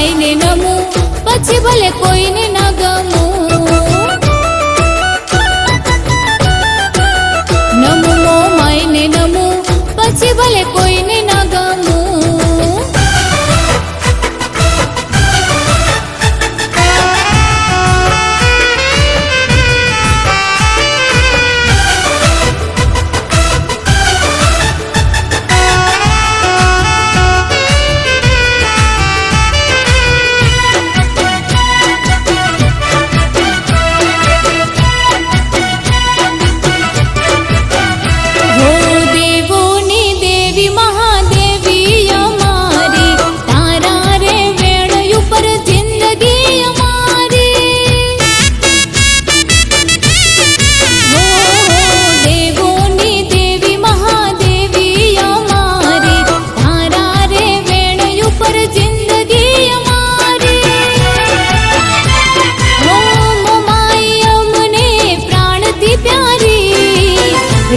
માઈને નમું, પછી ભલે કોઈને ના ગમું. નમું મો માઈને નમું, પછી ભલે કોઈને ના ગમું.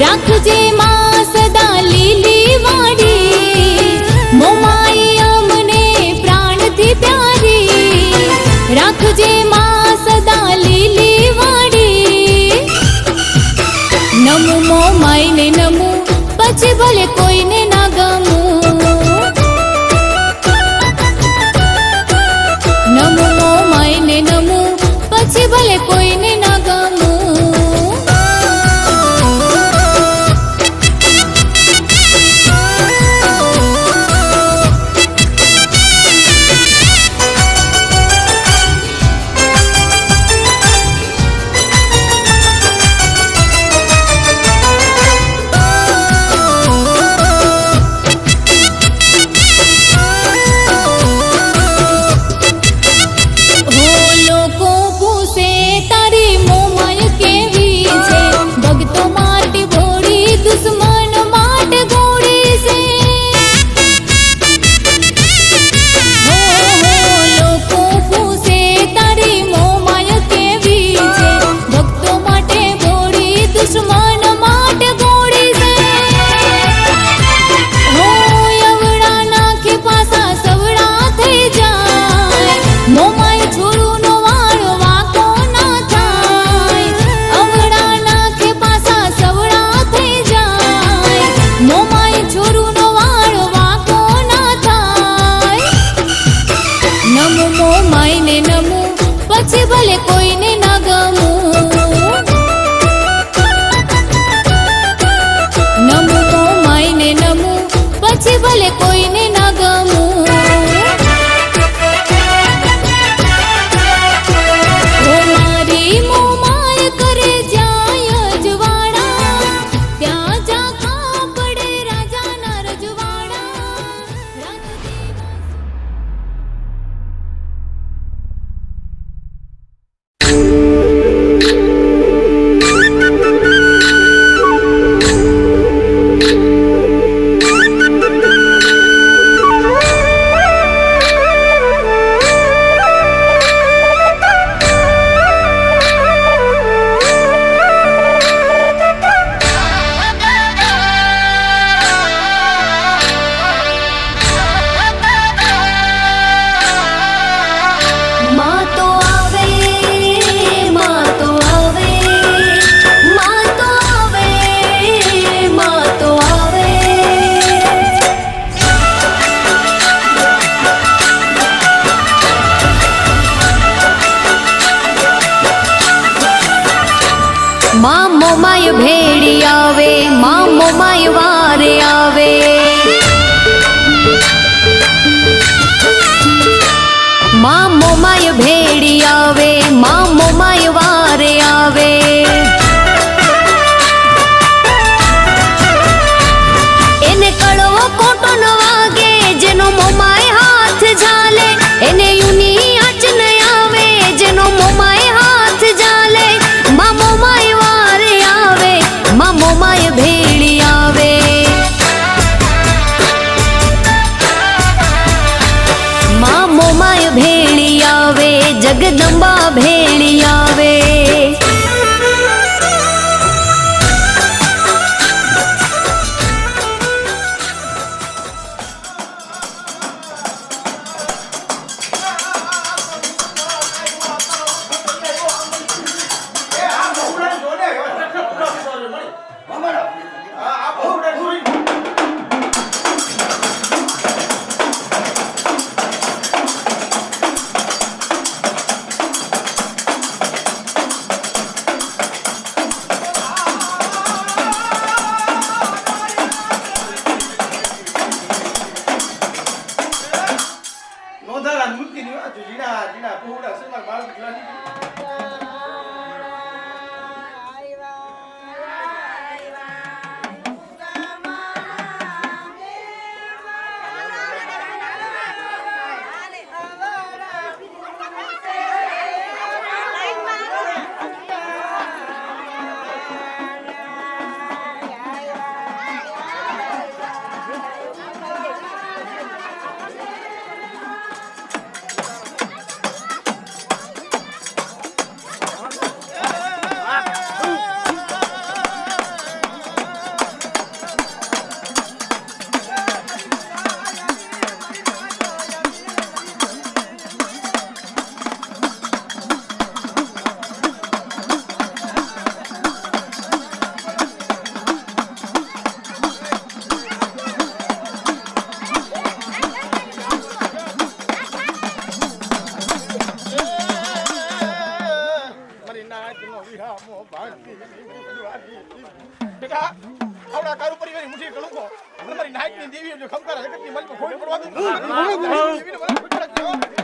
રાખજે માં સદા લીલી વાડી, મોમાઈ અમને પ્રાણથી પ્યારી. રાખજે માં સદા લીલી વાડી. નમું મોમાઈને નમું, પછી ભલે કોઈને ના ગમું. નમું મોમાઈને નમું, પછી ભલે કોઈને ના ગમું. પછી ભલે કોઈને ના ગમું. નમું મો માઈને નમું, પછી ભલે કોઈને ના ગમું. ઓ મારી મોમાય કરે જાય અજવાળા, ત્યાં ઝાંખા પડે રાજાના રજવાડા. માં મોમાય ભેળી આવે, માં મોમાય વારે આવે. માં મોમાય ભેળી આવે, માં મોમાય વારે આવે. એને કડવો કોટો ન વાગે, જેનો મોમાય હાથ ઝાલે. એને યુની આંચ ન આવે, જેનો મોમાય હાથ ઝાલે. માં મોમાય વારે આવે, માં મોમાય ભેળી આવે. માં મોમાય ભેળી આવે, જગદંબા ભેળી આવે. જીના પૂરા સવાર બાળ દીકરાની બેટા આવડા કારુ પરિવારની મુઠી કળુકો તમારી નાઈટની દેવી જો ખમકારા જગતની મલમાં ખોડી પડવા દો દેવીને મને ખોટડા કયો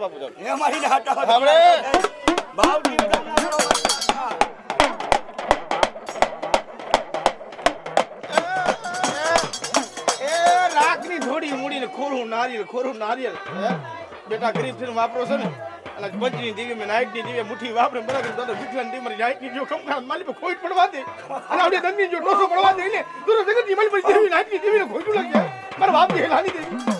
બાપુ જાવ એ મારી નાટા આપણે બાવજી એ રાખની થોડી મૂડીને ખોરું નારિયેલ હે? બેટા ગરીબ થઈને વાપરો છે ને અને બજની દેવી મેં નાઈટની દેવી મુઠ્ઠી વાપરે બરાબર દાદા વિઠ્ઠલની દેવી મારી નાઈટની જો ખમખાન માલી પર ખોટ પડવા દે અને આપણે દંડની જો ટોસો પડવા દે ને તો જગતની માલી પર દેવી નાઈટની દેવીને ખોટું લાગે મારા બાપ ની હેલાની દેવી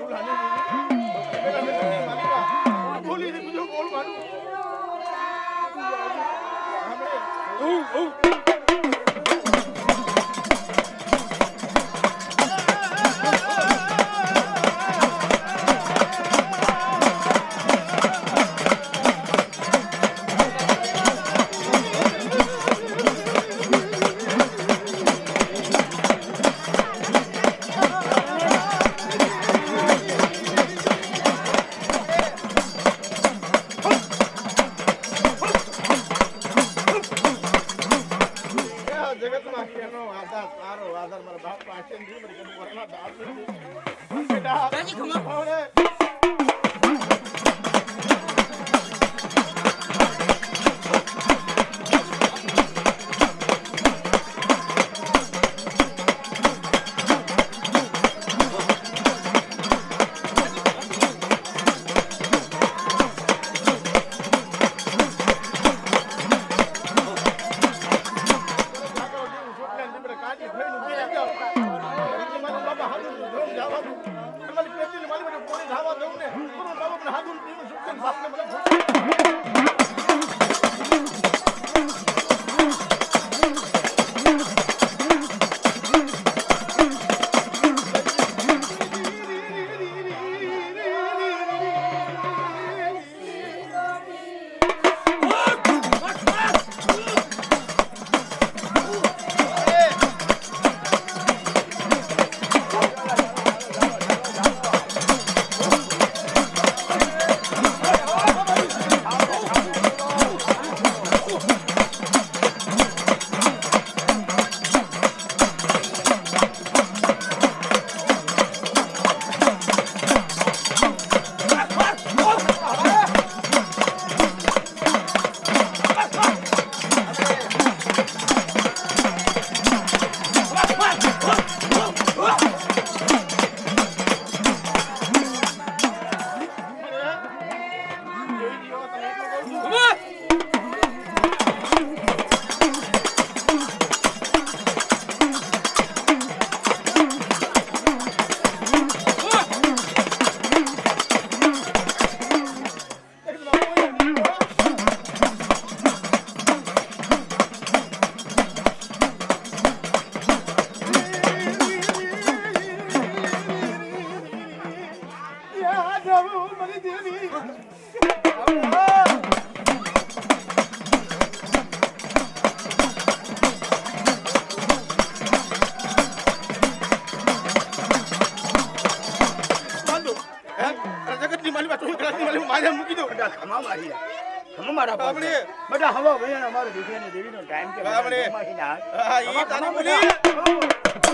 બોલાને બેટા મેં માલિકા બોલી ને બીજો બોલ મારું જગતમાં કેનો આધાર તારો આધાર મારા બાપ પાસે નથી મને કદી વરના દાસ નથી બેટા દાદી ખમા આવડે મારા બાપડે બેટા હવા ભૈયા અમારે દીકરીને દેવીનો ટાઈમ કે બાપડે. હા ઈ તારી બોલી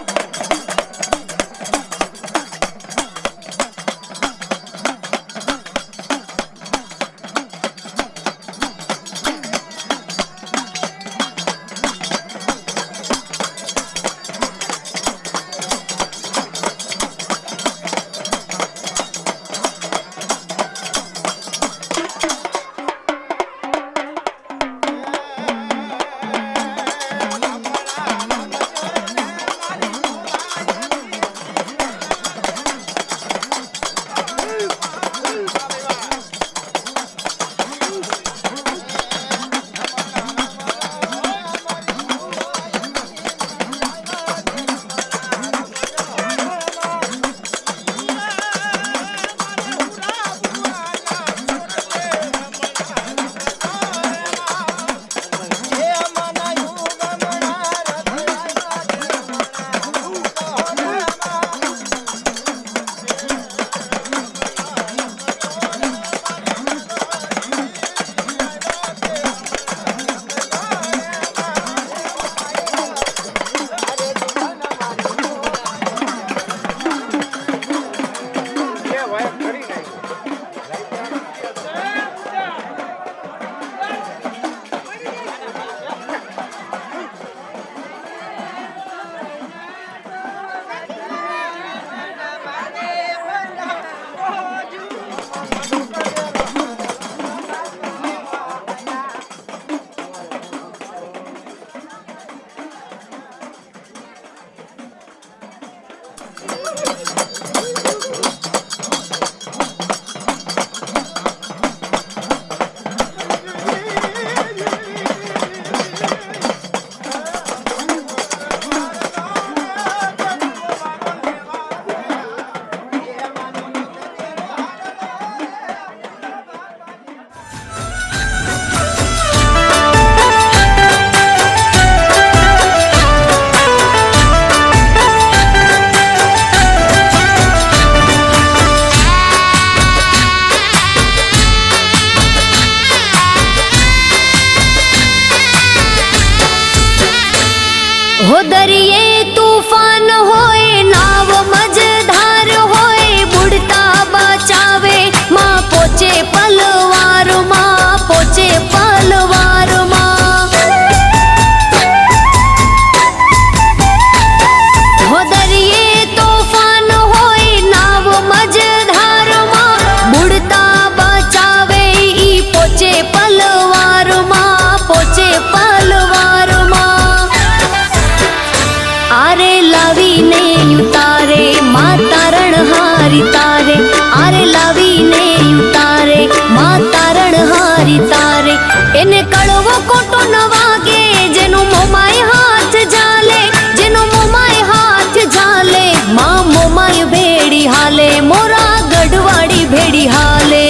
હારે લાવીને ઉતારે માં તારણ હારી તારે એને કડવો કોટો ન વાગે જેનો મોમાય હાથ ઝાલે જેનો મોમાય હાથ ઝાલે માં મોમાય ભેડી હાલે મોરા ગઢવાડી ભેડી હાલે.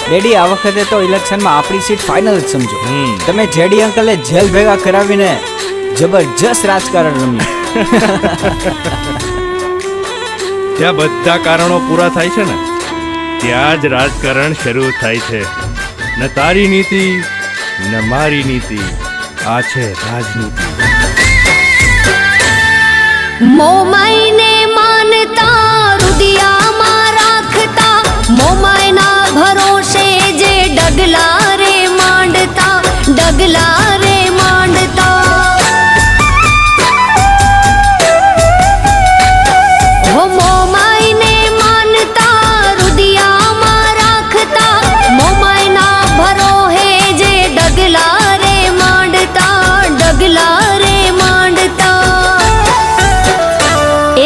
ડેડી આ વખતે તો ઇલેક્શનમાં આપણી સીટ ફાઇનલ જ સમજો. તમે જેડી અંકલે જેલ ભેગા કરાવીને જબરજસ્ત રાજકારણ રમ્યું. જ્યાં બધા કારણો પૂરા થાય છે ને ત્યાં જ રાજકારણ શરૂ થાય છે. ન તારી નીતિ ન મારી નીતિ, આ છે રાજનીતિ. મોમાઈને માનતા રુદિયામાં રાખતા મોમાયના ભરોસે જે ડગલા રે માંડતા ડગલા રે માંડતા હો મોમાઈને માનતા રુદિયામાં રાખતા મોમાયના ભરોહે જે ડગલા રે માંડતા ડગલા રે માંડતા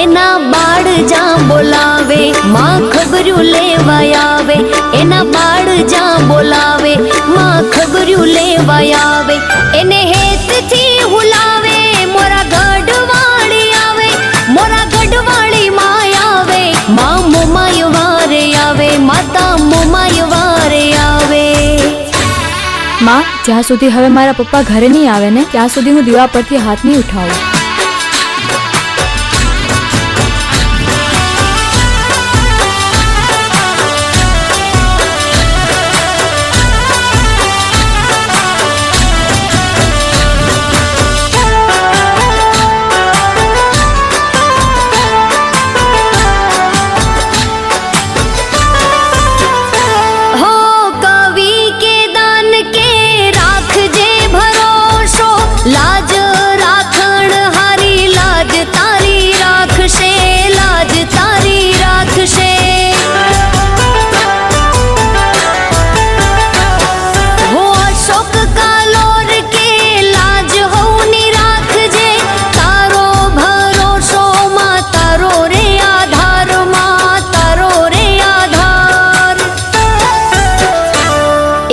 એના બાળ જ્યાં બોલાવે માં ખબર્યું લેવાય આવે એના બાળ જ્યાં બોલાવે માં ખબર્યું લેવાય આવે એને હેતથી હુલાવે મોરા ગઢવાળી આવે મોરા ગઢવાળી માય આવે માં મોમાય વારે આવે માતા મોમાય વારે આવે. માં, જ્યાં સુધી હવે મારા પપ્પા ઘરે નહીં આવે ને ત્યાં સુધી હું દીવા પરથી હાથ નહીં ઉઠાવું. હો કવિ કે દાન કે રાખજે ભરોસો લાજ રાખણ હારી લાજ તારી રાખશે લાજ તારી રાખશે. હો અશોક કાલોર કે લાજ હોની રાખજે તારો ભરોસો માં તારો રે આધાર માં તારો રે આધાર.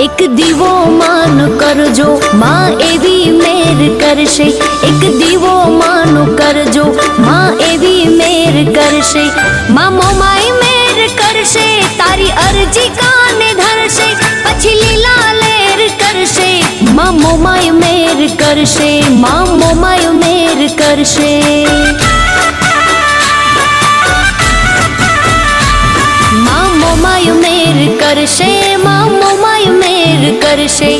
એક દીવો માન કરજો માં એવી મેર કરશે એક દીવો માન કરજો માં એવી મેર કરશે માં મોમાય મેર કરશે તારી અરજી કાને ધરશે પછી લીલા લેર કરશે માં મોમાય મેર કરશે માં મોમાય મેર કરશે. માં મોમાય મેર કરશે માં મોમાય મેર કરશે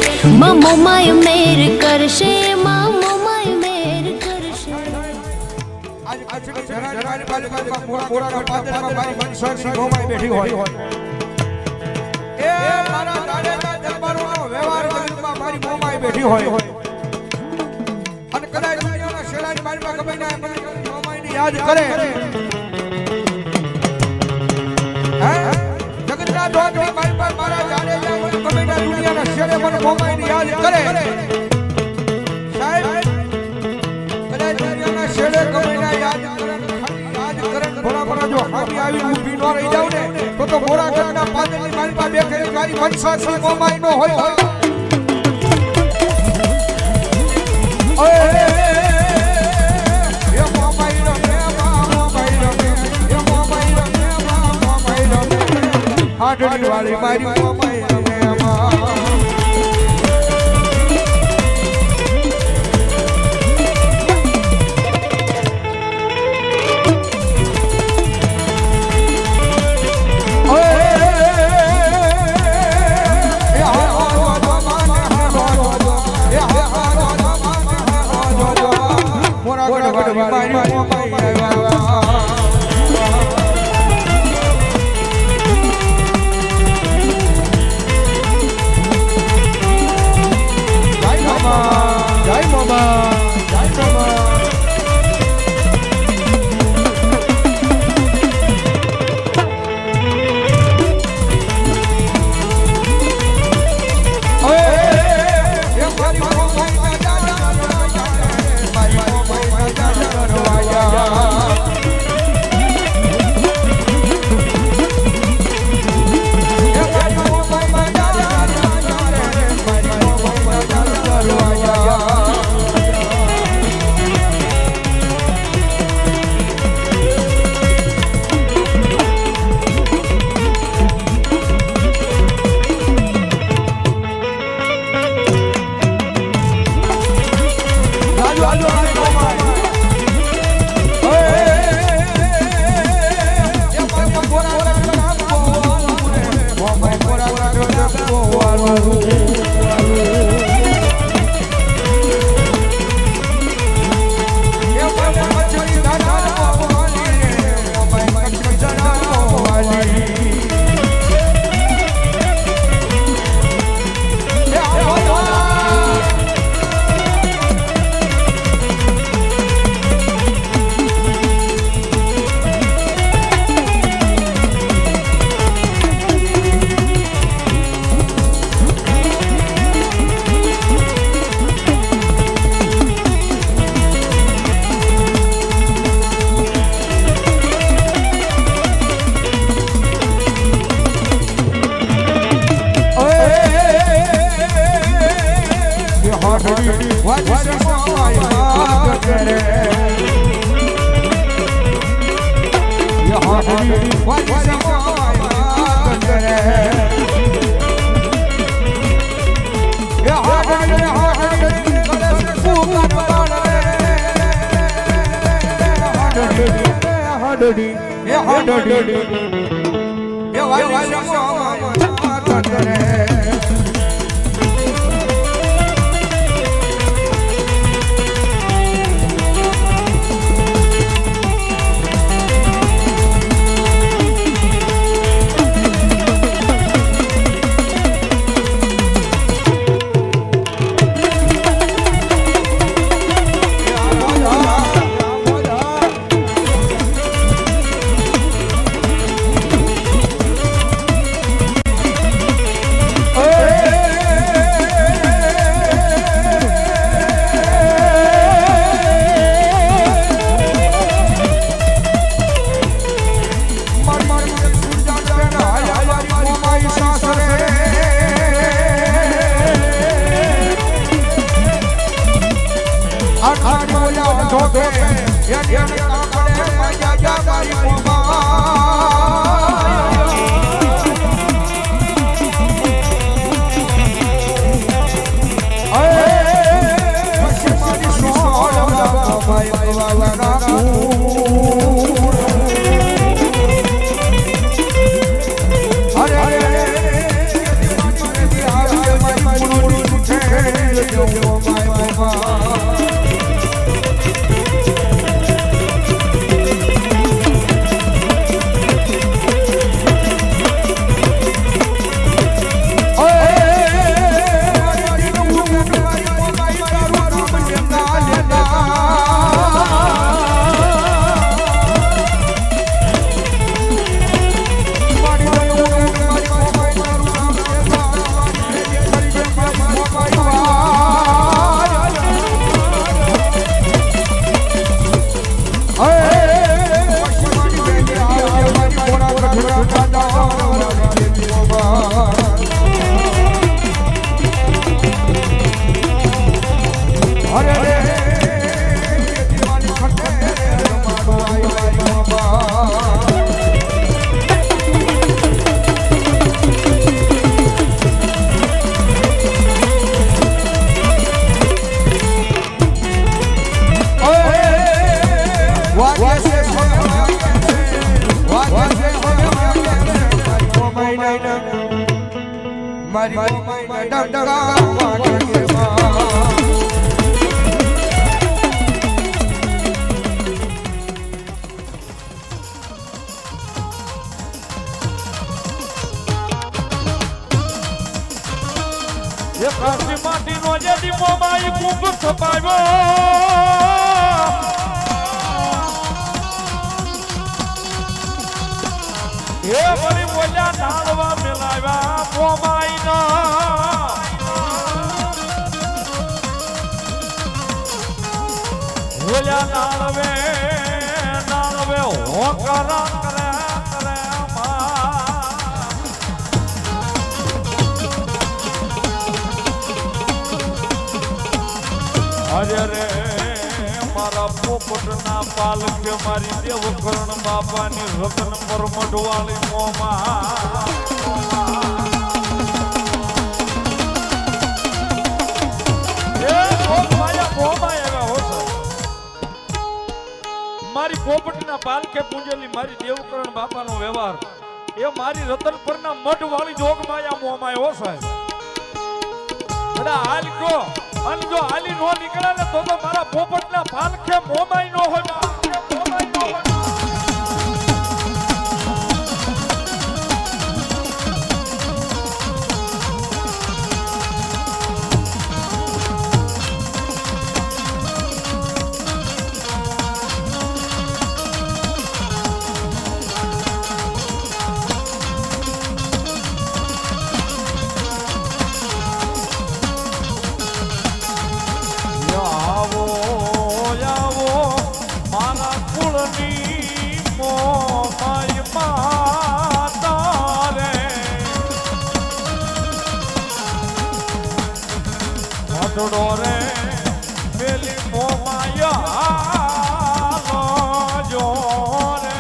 માં મોમાય મેર કરશે માં મોમાય મેર કરશે. બેઠી હોય એ મારા દાડેના દરબારોનો વ્યવહાર જગતમાં મારી મોમાઈ બેઠી હોય અને કદાચ દુનિયાના શેલાની મારીમાં ગમે ના મોમાઈને યાદ કરે હે જગતના દોતની મારી પર મારા દાડેના ગમે ના દુનિયાના શેલે મને મોમાઈને યાદ કરે સાહેબ કદાચ દુનિયાના શેલે ગમે ના યાદ કરે ભોળા જો હામી આવી ઊભી ન રહી જાવ ને તો મોરા ઘરના પાદરની માલમાં બેઠેલી મારી વંશાસી મોમાઈ નો હોય. ઓય એ મોમાઈ નો મોમાઈ નો એ મોમાઈ નો મોમાઈ નો હાડડી વાળી મારી મોમાઈ નો વાલી સમાય કરે એ હાડડી કરે પુકાર પાડે હાડડી એ હાડડી એ વાલી સમાય કરે અરે રે મારા પોપટના પાલકે મારી દેવકરણ બાપાની રતન પર મઢવાળી મોમાં મારી પોપટના પાલકે પૂંજેલી મારી દેવકરણ બાપાનો વ્યવહાર એ મારી રતન પરના મઢવાળી જોગ માયા મોમાં એવો સાહેબ હાલ કો અને જો હાલી નો નીકળે ને તો મારા પોપટના પાલખે મોમાઈ નો હોય રે પેલી મોમાયા જો રે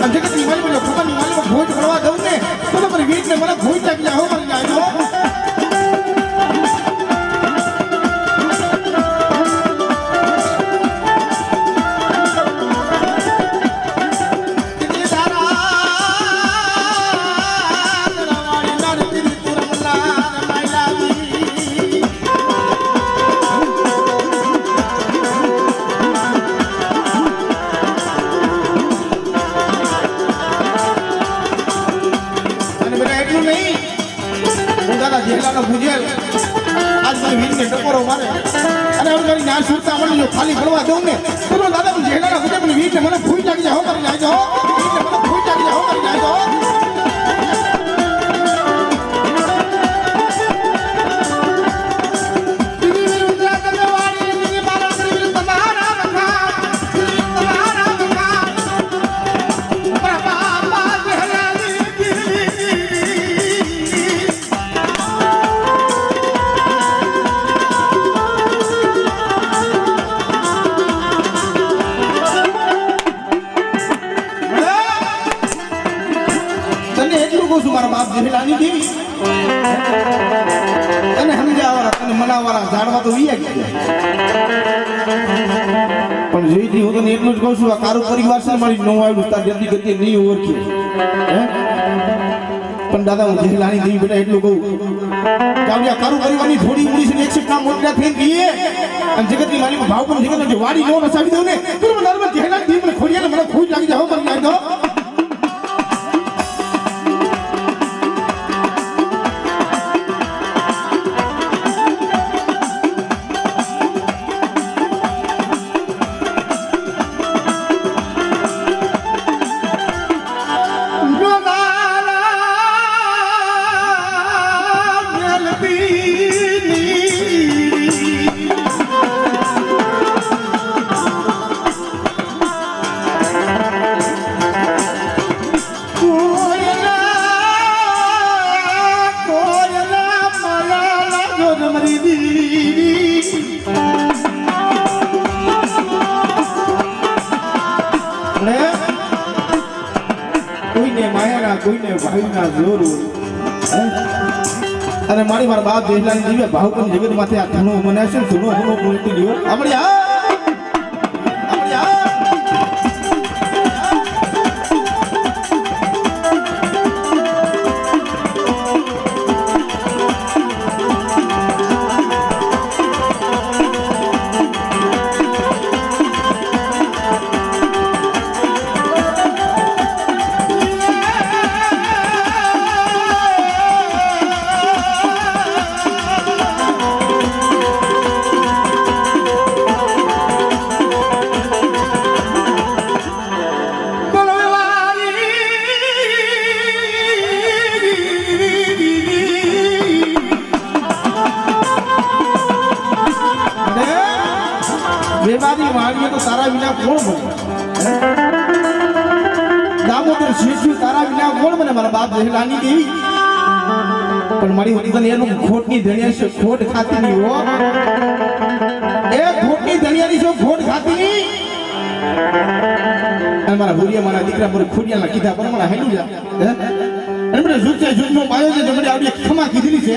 અને જગતની માલિકો ખુમાની માલિકો ભોજ કરવા દઉં ને તો તમારી વીરને મને ભોજ લાગી જાય હો મારી જાજો ભૂજેલ આજ મારી વીરને ટકોરો મારે અને હવે મારી ના સુરતા મને જો ખાલી ભરવા દઉં ને તો દાદા હું જેલાના ભૂજે મને વીરને મને ભૂઈ લાગી જાય હો મારી જાજો વીરને મને ભૂઈ લાગી જાય હો મારી જાજો જેલાની દેવી તને સમજાવવાળા તને મનાવવાળા જાણવા તો વી ગયા પણ જોઈતી હું તને એટલું જ કહું છું આ કારો પરિવાર છે મારી નો આવ્યું તાર જલ્દી ગતિ નહીં ઓળખી પણ દાદા હું જેલાની દેવી બેટા એટલું કહું કાવ્યા કારો પરિવારની થોડી ઉડી છે એક ના મોટા થઈ ગઈ અને જગતની માલિક ભાવ પણ જગત જે વાડી નો રસાવી દઉં ને તો મને દાદા જેલાની દેવી મને ખોડિયાને મને ખોજ લાગી જાવ મને લાગી દો કોઈને ભાઈના જોર અને મારી મારા બાપ જેલાની દેવી ભાવ પણ જગત માથે આ ધનો મને છે ધનો ધનો બોલતી દીવો આપણે તો તારા વિના કોણ બને દામોદર શેઠી તારા વિના કોણ બને મારા બાપ જેલાની દેવી પણ મારી વતી તને એનું ખોટની ધણિયા છે ખોટ ખાતી ની હો એ ખોટની ધણિયાની જો ખોટ ખાતી અને મારા ભૂરિયા મારા દીકરા પર ખોડિયાના કીધા પર મારા હેલું જા અને મને જુચ્ચે જુચ્ચો પાયો છે જમડી આવડી ખમા કીધેલી છે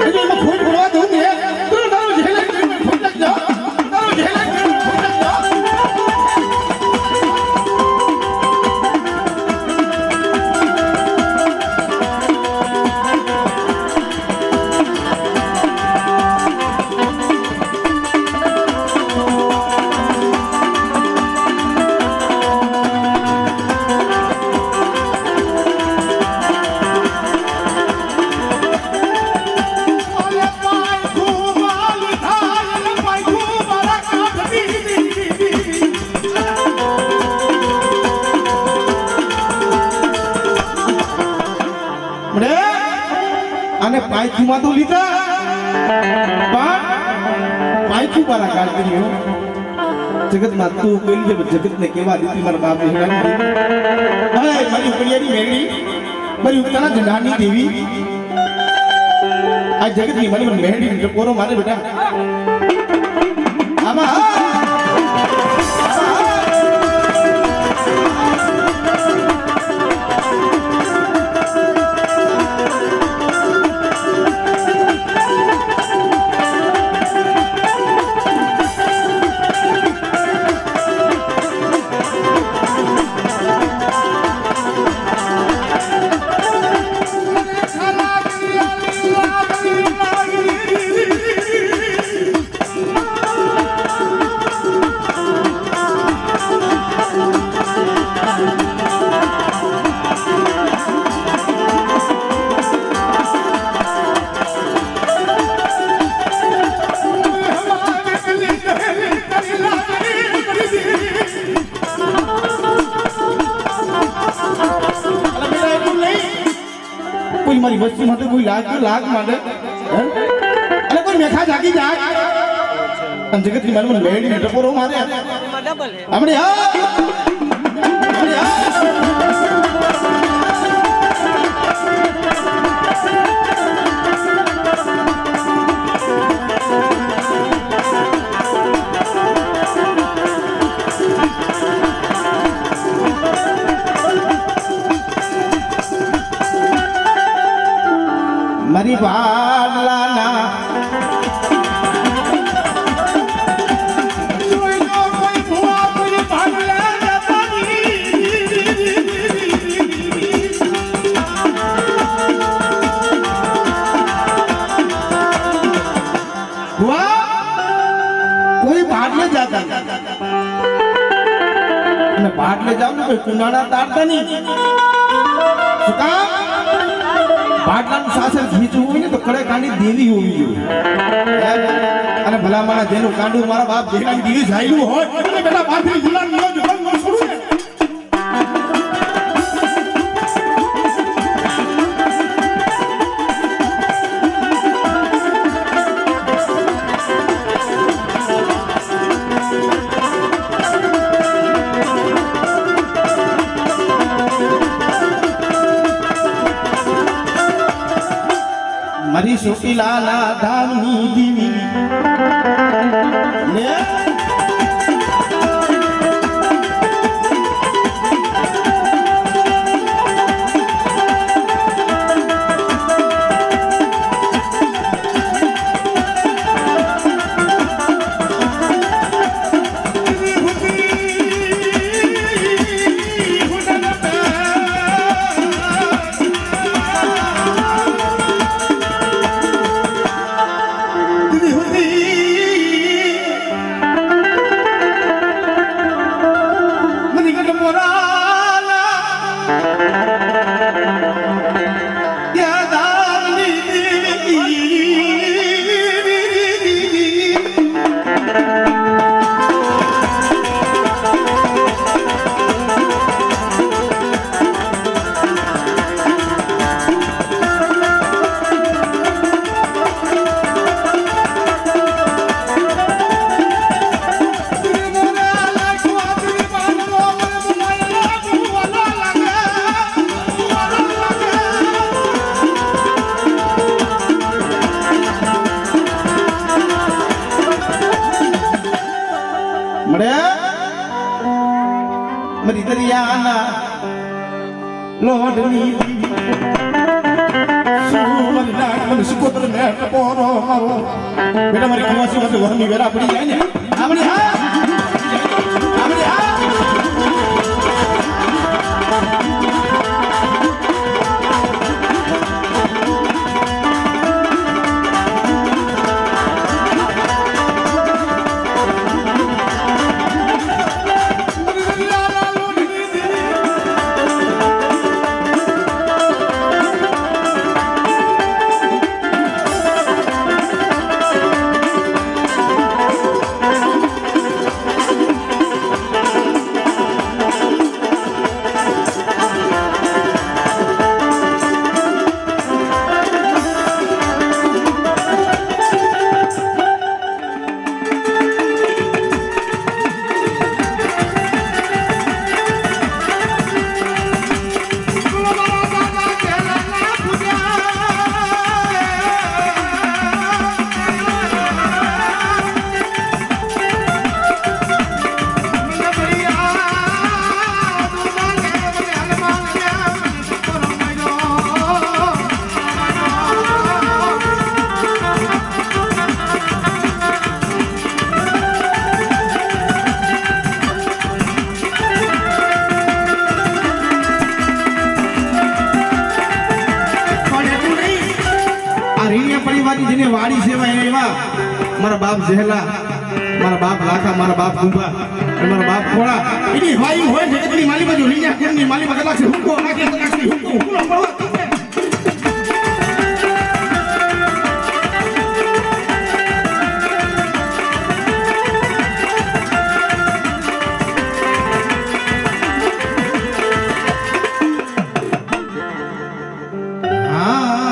એટલે એમાં ખોટ ભરવા દઉં ને તો તારો જેલાની ખોટ લાગ જા તારો જેલાની અને પાયથુમાં તો લીધા પણ પાયથુ વાળા કાઢી જગતમાં તું કહી દે જગતને કેવા દીધી મારા બાપ હેરાની હવે મારી ઉપડિયાની મેળી મારી ઉતારા જનાની દેવી આ જગતની મારી મેળી પોરો મારે બેટા આમાં મારી વસ્તી માટે કોઈ લાગ માટે હે? અને કોઈ મેખા જાગી જાગ અને જગતની મારી લેડી ટપોરો મારે આપણે મારી ભાડલાના કોઈ ભાડલે જાતા અને ભાડલે જાવ ને કોઈ કુંડાણા તારતા નહીં શું કામ ભાટલાનું સાસર ખીચવું હોય ને તો કડે કાંડી દેવી હોવી જોઈએ અને ભલામણા જેનું કાંડું મારા બાપ જેટલાની દેવી જાયલું હોય અને બેટા બાપની ગુલામ ન હોય તો ન છોડું ને મારી સોટીલાના ધામની દીવી ને મારી દરિયાના લોઢની સુમર નાક મને સુકોતર ને ટપોરો મારો બેટા મારી ખવાસી વખતે વરની વેરા પડી જાય ને આમણી હા આમણી હા જેને વાડી સેવા એવા મારા બાપ જહેલા મારા બાપ લાખા મારા બાપ ગુંભા મારા બાપ ખોળા એની વાયુ હોય જગતની માલી બાજુ લીયા કુંડની માલી બાજુ લાગશે હુંકો લાગે લાગશે હુંકો હુંકો પડવા હા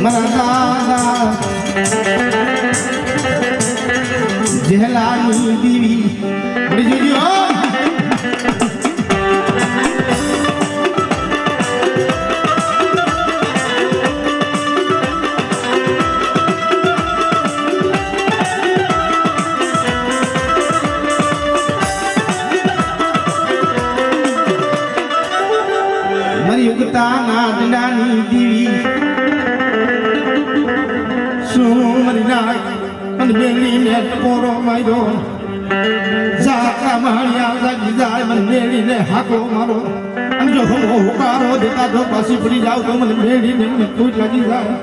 મારા દાદા જેલાની દેવી બડી જોજો યુગતા નાની દેવી સોમરી નાગ અને બેલી ને પોરો માર્યો જાકા માળિયા જાગી જાય મને મેળી ને હાકો મારો અને જો હું હોકારો દેતા જો પાછી પડી જાવ તો મને મેળી ને મને કોઈ લાગી જાય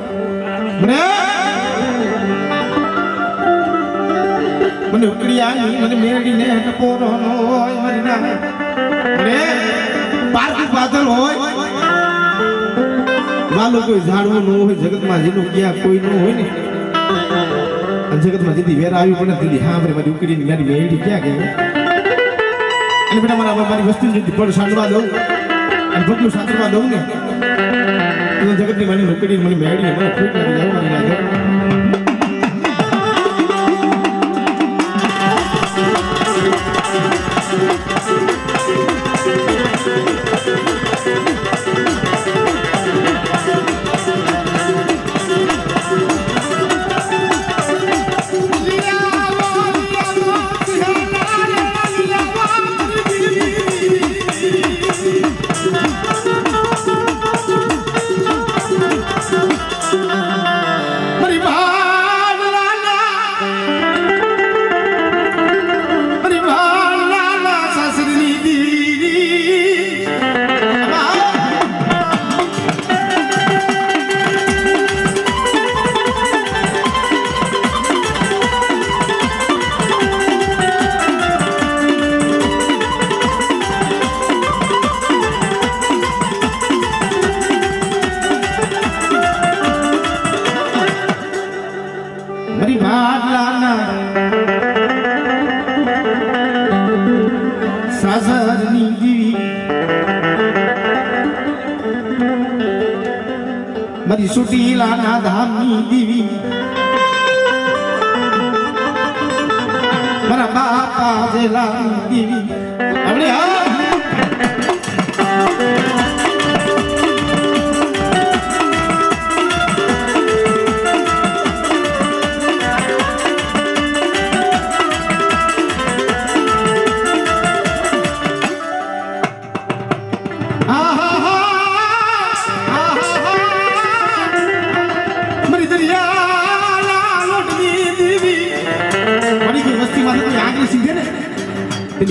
મને ઉકળી આવી મને મેળી ને પોરો નો હોય મરી ના પારકી પાતળ હોય વાલો કોઈ ઝાડવું ન હોય જગતમાં જેનું ક્યાં કોઈ ન હોય ને જગતમાં દીદી વેરા આવી પણ દીદી હા મારી ઉકળીની મારી મેળી ક્યાં ગઈ અને બેટા મારી વસ્તુ যদি પડ સાંડવા દઉં અને પગલું સાંડવા દઉં ને તો જગતની મારી ઉકળીની મને મેળી મને ખૂબ લાગી જાય મારી લાગે સાસરની દેવી મારી સુટીલાના ધામની દેવી મારા બાપા જેલાની દેવી આપણે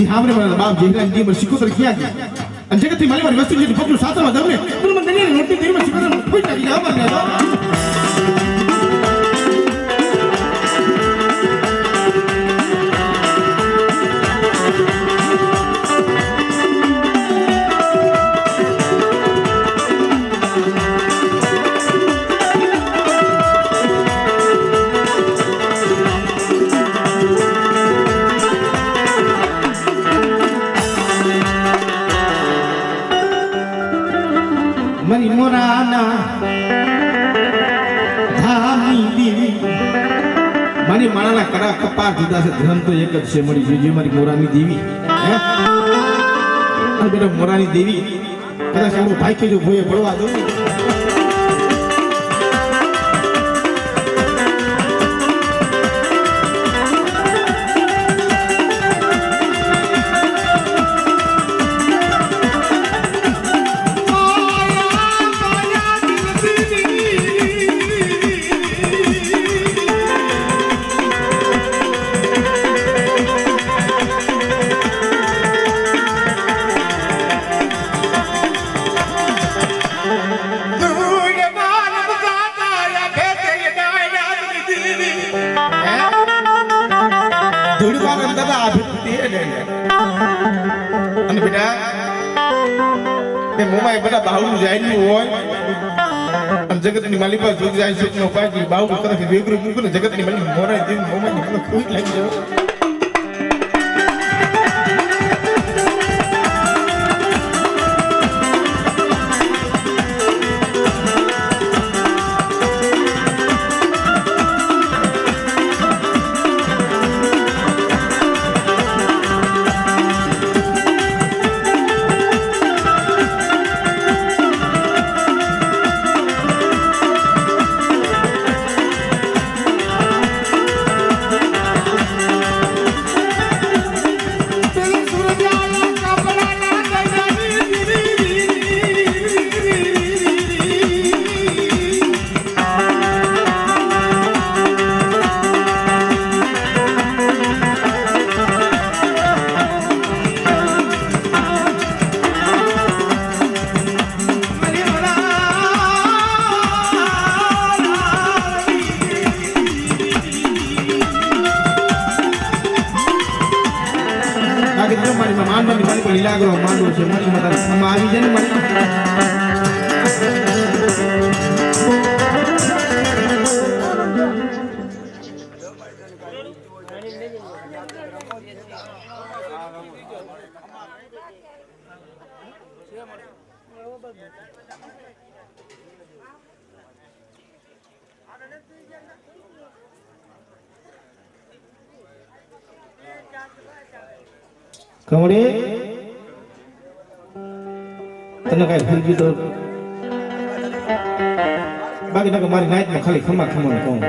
હામરે મારા બાપ જેહરાન જી મને શીખોતર ક્યાં ગયા અને જગતથી મારી વસ્તુ જે પગલું સાતમાં દઉં ને તો મને દરિયાની રોટલી દેવી માં શીખોતર કોઈ લાગી જાવ મને મારી મોરાના ધામની દેવી મારી માળાના કડા કપાર દીધા છે ધન તો એક જ છે મળી જોઈએ મારી મોરાની દેવી હે બેટા મોરાની દેવી કદાચ આપણો ભાઈ કે જો ભોય પડવા દો અને બેટા એ મોમાય બધા બાવડું જાયનું હોય અને જગતની માલી પર જોઈ જાય છે નો પાજી બાવડું કરે વેગરું મૂકો ને જગતની માલી મોરાય દેવી મોમાય મને કોઈ લાગી જાય લીલાગ્રો માંડવો છે મારી માતા ખમા આવી જાય ને મારી કમળે તને કઈ ભૂલ ગયું તો બાકી ના મારી નાઈટમાં ખાલી ખમા ખમા કહું